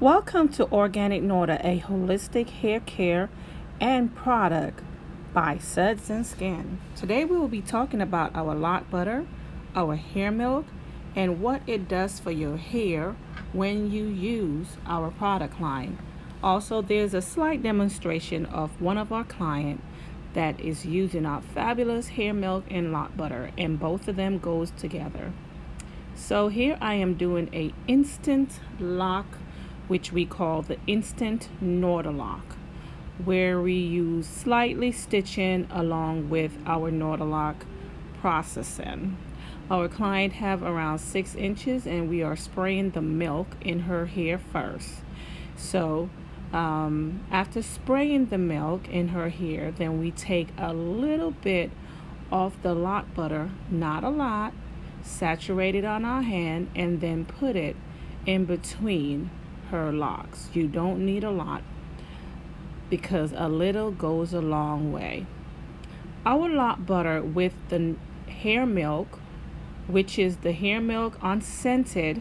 Welcome to Organic Norda, a holistic hair care and product by Suds and Skin. Today we will be talking about our Locbutter, our hair milk, and what it does for your hair when you use our product line. Also, there's a slight demonstration of one of our clients that is using our fabulous hair milk and Locbutter, and both of them goes together. So here I am doing a instant lock, which we call the instant Norda lock, where we use slightly stitching along with our Norda lock processing. Our client have around 6 inches, and we are spraying the milk in her hair first. So after spraying the milk in her hair, then we take a little bit of the Locbutter, not a lot, saturate it on our hand, and then put it in between her locks. You don't need a lot because a little goes a long way. Our Locbutter with the hair milk, which is the hair milk unscented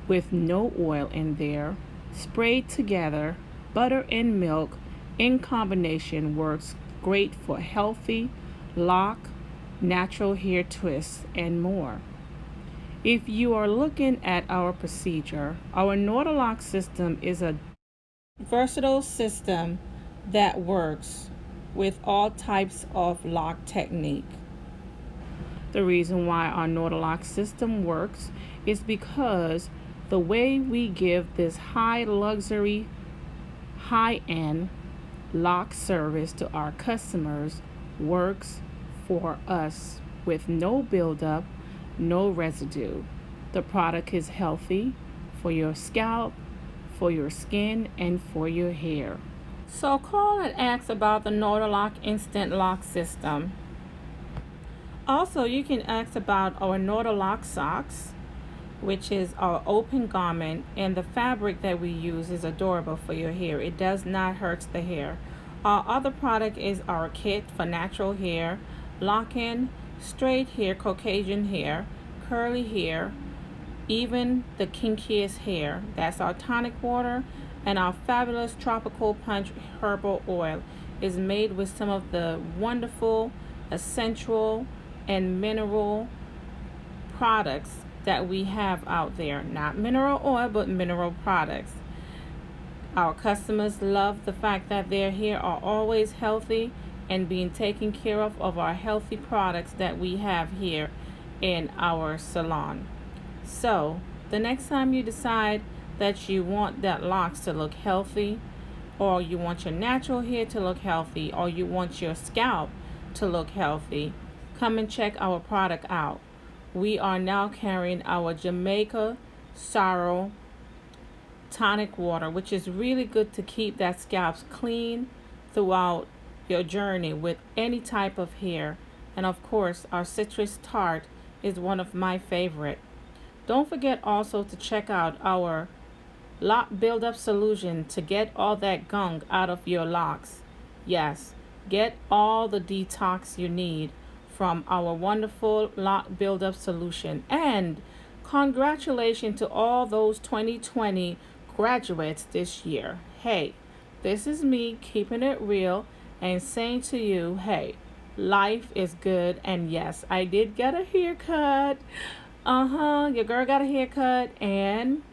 with no oil in there, sprayed together, butter and milk in combination works great for healthy lock, natural hair twists, and more. If you are looking at our procedure, our Norda lock system is a versatile system that works with all types of lock technique. The reason why our Norda lock system works is because the way we give this high luxury, high-end lock service to our customers works for us with no buildup, no residue. The product is healthy for your scalp, for your skin, and for your hair. So call and ask about the Norda lock instant lock system. Also, you can ask about our Norda lock socks, which is our open garment, and the fabric that we use is adorable for your hair. It does not hurt the hair. Our other product is our kit for natural hair, lock-in, straight hair, Caucasian hair, curly hair, even the kinkiest hair. That's our tonic water, and our fabulous tropical punch herbal oil is made with some of the wonderful essential and mineral products that we have out there. Not mineral oil, but mineral products. Our customers love the fact that their hair are always healthy and being taken care of our healthy products that we have here in our salon. So the next time you decide that you want that locks to look healthy, or you want your natural hair to look healthy, or you want your scalp to look healthy, come and check our product out. We are now carrying our Jamaica Sorrel tonic water, which is really good to keep that scalp clean throughout your journey with any type of hair. And of course, our citrus tart is one of my favorite. Don't forget also to check out our lock buildup solution to get all that gunk out of your locks. Yes, get all the detox you need from our wonderful lock buildup solution. And congratulations to all those 2020 graduates this year. Hey, this is me keeping it real and saying to you, hey, life is good. And yes, I did get a haircut. Your girl got a haircut. And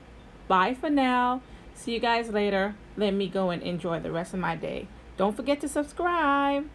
bye for now. See you guys later. Let me go and enjoy the rest of my day. Don't forget to subscribe.